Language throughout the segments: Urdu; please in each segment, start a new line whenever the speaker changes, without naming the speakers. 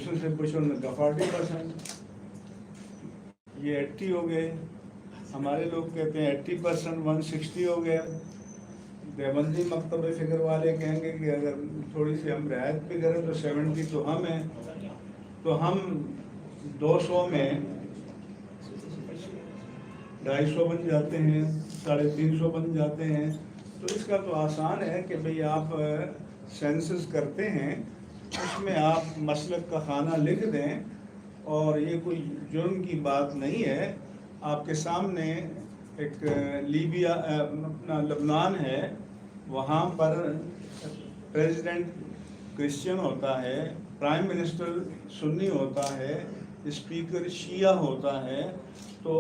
الیکشن سے پوچھو ان کا 40%، یہ 80 ہو گئے. ہمارے لوگ کہتے ہیں 80%، 160 ہو گیا. دیوبندی مکتب فکر والے کہیں گے کہ اگر تھوڑی سی ہم رعایت بھی کریں تو 70 تو ہم ہیں. تو ہم 200 میں 250 بن جاتے ہیں، 350 بن جاتے ہیں. تو اس کا تو آسان ہے کہ بھئی آپ سینسس کرتے ہیں، اس میں آپ مسلک کا خانہ لکھ دیں، اور یہ کوئی جرم کی بات نہیں ہے. آپ کے سامنے ایک لیبیا اپنا لبنان ہے، وہاں پر پریزیڈنٹ کرسچن ہوتا ہے، پرائم منسٹر سنی ہوتا ہے، اسپیکر شیعہ ہوتا ہے. تو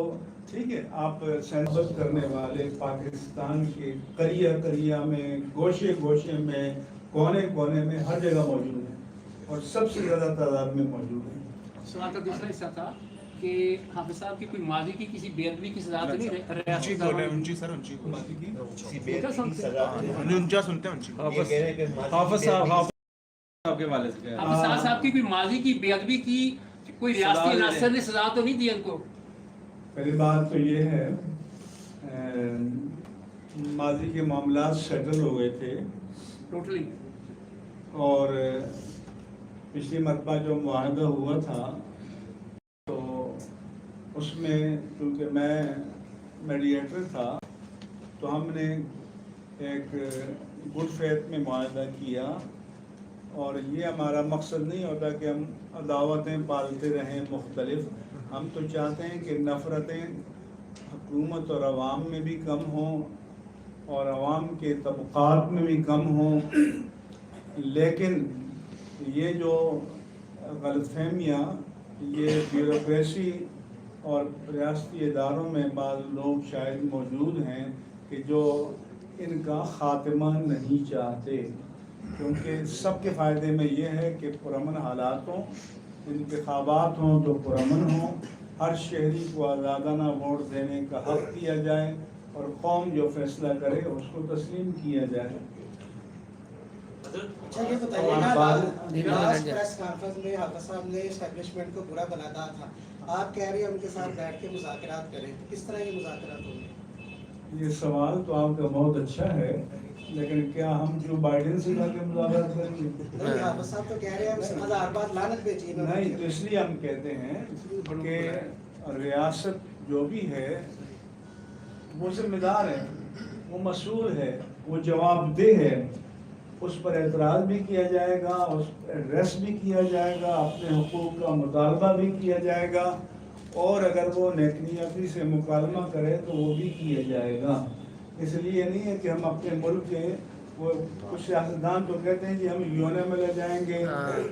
ٹھیک ہے، آپ سینسس کرنے والے پاکستان کے قریہ میں، گوشے گوشے میں، کونے کونے میں ہر جگہ موجود ہیں، اور سب سے زیادہ تعداد میں موجود ہیں.
سوال کا دوسرا حصہ تھا کہ حافظ صاحب کی کوئی ماضی کی کسی بے ادبی کی سزا تو نہیں
حافظ صاحب کے والد سے
حافظ صاحب کی کوئی ماضی کی بے ادبی کی کوئی ریاستی عناصر نے سزا تو نہیں دی ان کو؟
پہلی بات تو یہ ہے، ماضی کے معاملات سیٹل ہو گئے تھے
ٹوٹلی،
اور پچھلی مرتبہ جو معاہدہ ہوا تھا تو اس میں کیونکہ میں میڈیٹر تھا تو ہم نے ایک گڈ فیتھ میں معاہدہ کیا. اور یہ ہمارا مقصد نہیں ہوتا کہ ہم عداوتیں پالتے رہیں مختلف. ہم تو چاہتے ہیں کہ نفرتیں حکومت اور عوام میں بھی کم ہوں، اور عوام کے طبقات میں بھی کم ہوں. لیکن یہ جو غلط فہمیاں، یہ بیوروکریسی اور ریاستی اداروں میں بعض لوگ شاید موجود ہیں کہ جو ان کا خاتمہ نہیں چاہتے، کیونکہ سب کے فائدے میں یہ ہے کہ پرامن حالات ہوں، انتخابات ہوں تو پرامن ہوں، ہر شہری کو آزادانہ ووٹ دینے کا حق دیا جائے، اور قوم جو فیصلہ کرے اس کو تسلیم کیا جائے.
اچھا یہ بتائیے گا، لاسٹ پریس کانفرنس میں حافظ صاحب نے اسٹیبلشمنٹ کو برا بناتا تھا، آپ کہہ رہے ہیں ان کے ساتھ بیٹھ کے مذاکرات کریں، کس طرح یہ مذاکرات ہوں گے؟
یہ سوال تو آپ کا بہت اچھا ہے، لیکن کیا ہم جو بائیڈن سے جا کے مذاکرات کریں گے؟
نہیں، حافظ صاحب تو کہہ رہے ہیں 1000 بار لعنت بھیجیے.
نہیں، تو اس لیے ہم کہتے ہیں کہ ریاست جو بھی ہے وہ ذمہ دار ہے، وہ مسئول ہے، وہ جواب دہ ہے. اس پر اعتراض بھی کیا جائے گا، اس پر ایڈریس بھی کیا جائے گا، اپنے حقوق کا مطالبہ بھی کیا جائے گا، اور اگر وہ نیکنیتی سے مکالمہ کرے تو وہ بھی کیا جائے گا. اس لیے نہیں ہے کہ ہم اپنے ملک کے وہ کچھ سیاستدان تو کہتے ہیں کہ ہم یونو میں لے جائیں گے،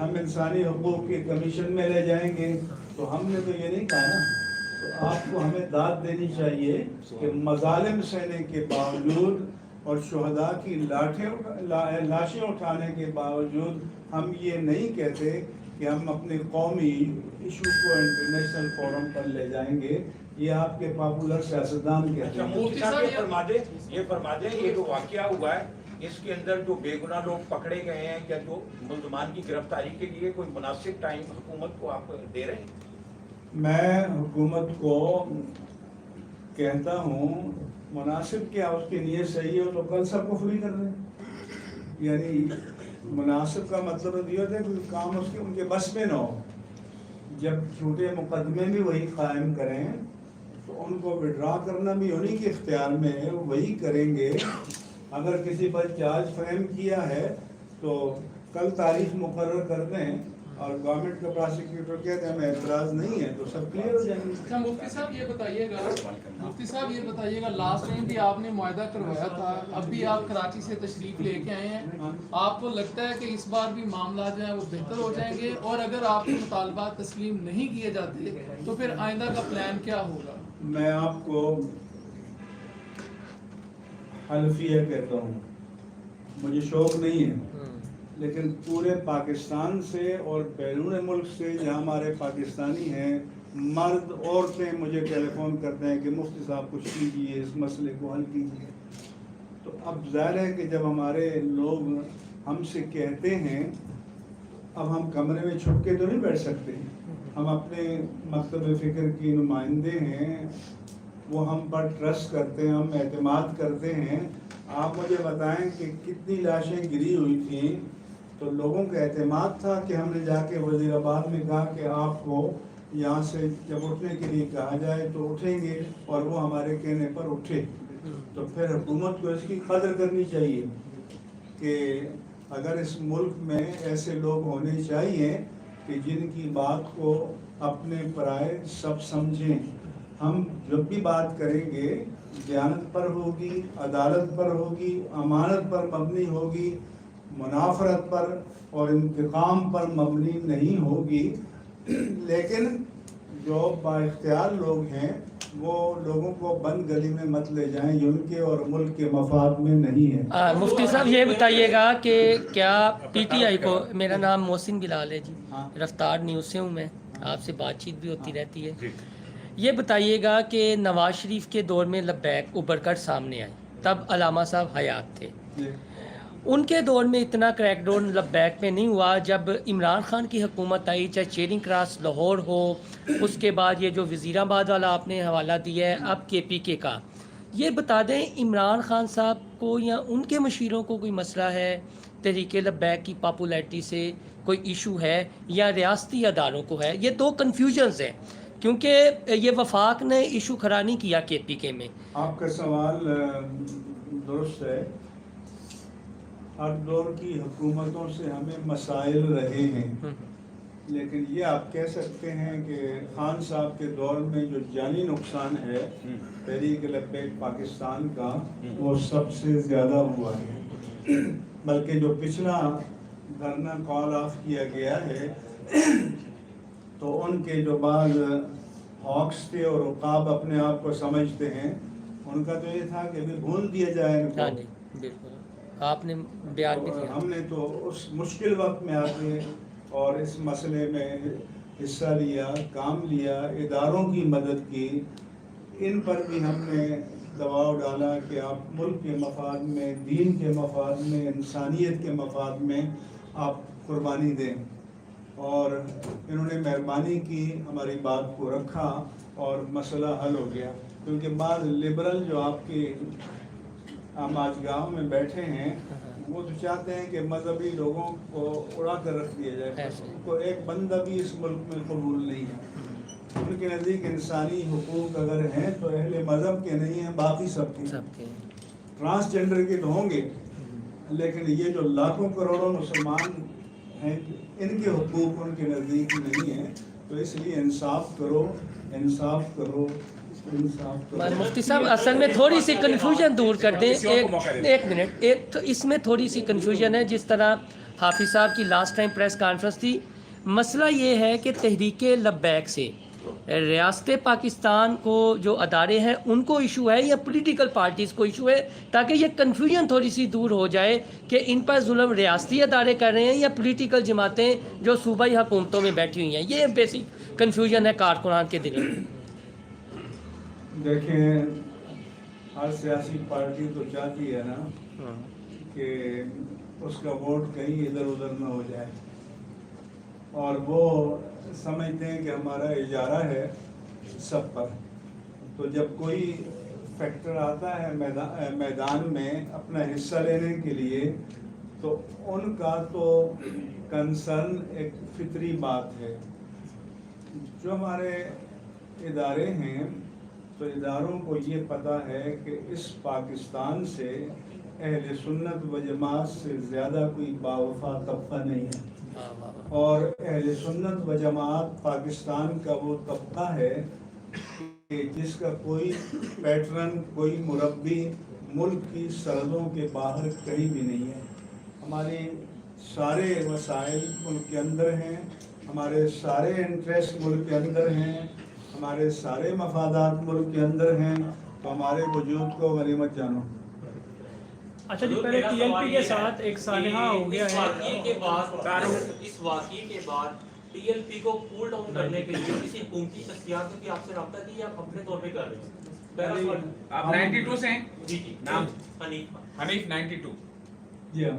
ہم انسانی حقوق کے کمیشن میں لے جائیں گے. تو ہم نے تو یہ نہیں کہا نا. تو آپ کو ہمیں داد دینی چاہیے کہ مظالم سہنے کے باوجود اور شہداء کی لاشیں اٹھانے کے باوجود ہم یہ نہیں کہتے کہ ہم اپنے قومی ایشو کو انٹرنیشنل فورم پر لے جائیں گے. یہ آپ کے پاپولر سیاستدان کہتے ہیں.
مفتی صاحب یہ فرما دیں یہ جو واقعہ ہوا ہے اس کے اندر جو بے گناہ لوگ پکڑے گئے ہیں یا جو ملزمان کی گرفتاری کے لیے کوئی مناسب ٹائم حکومت کو آپ دے رہے ہیں؟
میں حکومت کو کہتا ہوں مناسب کیا، اس کی نیت صحیح ہو تو کل سب کو فری کر دیں. یعنی مناسب کا مطلب یہ ہوتا ہے کہ کام اس کے ان کے بس میں نہ ہو. جب چھوٹے مقدمے بھی وہی قائم کریں تو ان کو وڈرا کرنا بھی انہی کے اختیار میں ہے، وہی کریں گے. اگر کسی پر چارج فریم کیا ہے تو کل تاریخ مقرر کر دیں اور گورنمنٹ کا پراسیکیوٹر کہتے ہیں ہمیں اعتراض نہیں ہے تو سب کلیئر ہو جائیں گے.
اچھا مفتی صاحب یہ بتائیے گا لاسٹ ٹائم بھی آپ نے معاہدہ کروایا تھا، اب بھی آپ کراچی سے تشریف لے کے آئے ہیں، آپ کو لگتا ہے کہ اس بار بھی معاملات جو ہیں وہ بہتر ہو جائیں گے؟ اور اگر آپ کے مطالبات تسلیم نہیں کیے جاتے تو پھر آئندہ کا پلان کیا ہوگا؟
میں آپ کو حلفیہ کہتا ہوں، مجھے شوق نہیں ہے، لیکن پورے پاکستان سے اور بیرون ملک سے جہاں ہمارے پاکستانی ہیں، مرد عورتیں مجھے ٹیلی فون کرتے ہیں کہ مفتی صاحب کچھ کیجیے، اس مسئلے کو حل کیجیے. تو اب ظاہر ہے کہ جب ہمارے لوگ ہم سے کہتے ہیں اب ہم کمرے میں چھپ کے تو نہیں بیٹھ سکتے. ہم اپنے مکتب فکر کی نمائندے ہیں, وہ ہم پر ٹرسٹ کرتے ہیں, ہم اعتماد کرتے ہیں. آپ مجھے بتائیں کہ کتنی لاشیں گری ہوئی تھیں, تو لوگوں کا اعتماد تھا کہ ہم نے جا کے وزیر آباد میں کہا کہ آپ کو یہاں سے جب اٹھنے کے لیے کہا جائے تو اٹھیں گے, اور وہ ہمارے کہنے پر اٹھے. تو پھر حکومت کو اس کی قدر کرنی چاہیے کہ اگر اس ملک میں ایسے لوگ ہونے چاہیے کہ جن کی بات کو اپنے پرائے سب سمجھیں. ہم جب بھی بات کریں گے دیانت پر ہوگی, عدالت پر ہوگی, امانت پر مبنی ہوگی, منافرت پر اور انتقام پر مبنی نہیں ہوگی. لیکن جو با اختیار لوگ ہیں وہ لوگوں کو بند گلی میں مت لے جائیں, یہ ان کے اور ملک کے مفاد میں نہیں ہے.
مفتی صاحب یہ بتائیے گا کہ کیا پی ٹی آئی کو, میرا نام محسن بلال ہے جی, رفتار نیوز سے ہوں میں, آپ سے بات چیت بھی ہوتی رہتی ہے. یہ بتائیے گا کہ نواز شریف کے دور میں لبیک ابھر کر سامنے آئی, تب علامہ صاحب حیات تھے. ان کے دور میں اتنا کریک ڈاؤن لبیک میں نہیں ہوا. جب عمران خان کی حکومت آئی, چاہے چیرنگ کراس لاہور ہو, اس کے بعد یہ جو وزیر آباد والا آپ نے حوالہ دیا ہے اب کے پی کے کا, یہ بتا دیں عمران خان صاحب کو یا ان کے مشیروں کو کوئی مسئلہ ہے تحریک لبیک کی پاپولیرٹی سے, کوئی ایشو ہے, یا ریاستی اداروں کو ہے؟ یہ دو کنفیوژنز ہیں, کیونکہ یہ وفاق نے ایشو کھڑا نہیں کیا کے پی کے میں.
آپ کا سوال درست ہے. ہر دور کی حکومتوں سے ہمیں مسائل رہے ہیں, لیکن یہ آپ کہہ سکتے ہیں کہ خان صاحب کے دور میں جو جانی نقصان ہے تحریک لبیک پاکستان کا, وہ سب سے زیادہ ہوا ہے. بلکہ جو پچھلا دھرنا کال آف کیا گیا ہے تو ان کے جو بعض ہاکس تھے اور عقاب اپنے آپ کو سمجھتے ہیں, ان کا تو یہ تھا کہ بھی بھول دیا جائے ان کو.
بالکل آپ نے بیان بھی دیا.
ہم نے تو اس مشکل وقت میں آتے اور اس مسئلے میں حصہ لیا, کام لیا, اداروں کی مدد کی. ان پر بھی ہم نے دباؤ ڈالا کہ آپ ملک کے مفاد میں, دین کے مفاد میں, انسانیت کے مفاد میں آپ قربانی دیں. اور انہوں نے مہربانی کی, ہماری بات کو رکھا اور مسئلہ حل ہو گیا. کیونکہ بعض لبرل جو آپ کے آج گاؤں میں بیٹھے ہیں, وہ تو چاہتے ہیں کہ مذہبی لوگوں کو اڑا کر رکھ دیا جائے. کو ایک بندہ بھی اس ملک میں قبول نہیں ہے. ان کے نزدیک انسانی حقوق اگر ہیں تو اہل مذہب کے نہیں ہیں, باقی سب کے. ٹرانسجنڈر کے تو ہوں گے, لیکن یہ جو لاکھوں کروڑوں مسلمان ہیں ان کے حقوق ان کے نزدیک نہیں ہیں. تو اس لیے انصاف کرو, انصاف کرو.
مفتی صاحب اصل میں تھوڑی سی کنفیوژن دور کر دیں, ایک منٹ. ایک تو اس میں تھوڑی سی کنفیوژن ہے, جس طرح حافظ صاحب کی لاسٹ ٹائم پریس کانفرنس تھی. مسئلہ یہ ہے کہ تحریک لبیک سے ریاست پاکستان کو جو ادارے ہیں ان کو ایشو ہے یا پولیٹیکل پارٹیز کو ایشو ہے, تاکہ یہ کنفیوژن تھوڑی سی دور ہو جائے کہ ان پر ظلم ریاستی ادارے کر رہے ہیں یا پولیٹیکل جماعتیں جو صوبائی حکومتوں میں بیٹھی ہوئی ہیں. یہ بیسک کنفیوژن ہے کارکنان کے دل میں.
دیکھیں, ہر سیاسی پارٹی تو چاہتی ہے نا کہ اس کا ووٹ کہیں ادھر ادھر نہ ہو جائے, اور وہ سمجھتے ہیں کہ ہمارا اجارہ ہے سب پر. تو جب کوئی فیکٹر آتا ہے میدان میں اپنا حصہ لینے کے لیے, تو ان کا تو کنسرن ایک فطری بات ہے. جو ہمارے ادارے ہیں تو اداروں کو یہ پتہ ہے کہ اس پاکستان سے اہل سنت و جماعت سے زیادہ کوئی باوفا طبقہ نہیں ہے, اور اہل سنت و جماعت پاکستان کا وہ طبقہ ہے کہ جس کا کوئی پیٹرن, کوئی مربی ملک کی سرحدوں کے باہر کہیں بھی نہیں ہے. ہماری سارے وسائل ملک کے اندر ہیں, ہمارے سارے انٹرسٹ ملک کے اندر ہیں, ہمارے سارے مفادات ملک کے اندر ہیں. تو ہمارے وجود کو غنیمت جانو.
اچھا جی, پہلے ٹی ایل پی کے ساتھ ایک سانحہ ہو گیا ہے.
اس واقعے کے بعد ٹی ایل پی کو کول ڈاؤن کرنے کے لیے کسی حکومتی شخصیات نے آپ سے رابطہ کیا یا آپ اپنے طور پہ کر رہے ہیں؟
آپ 92 سے ہیں؟
جی جی.
نام
حنیف
92.
جی ہاں.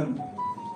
1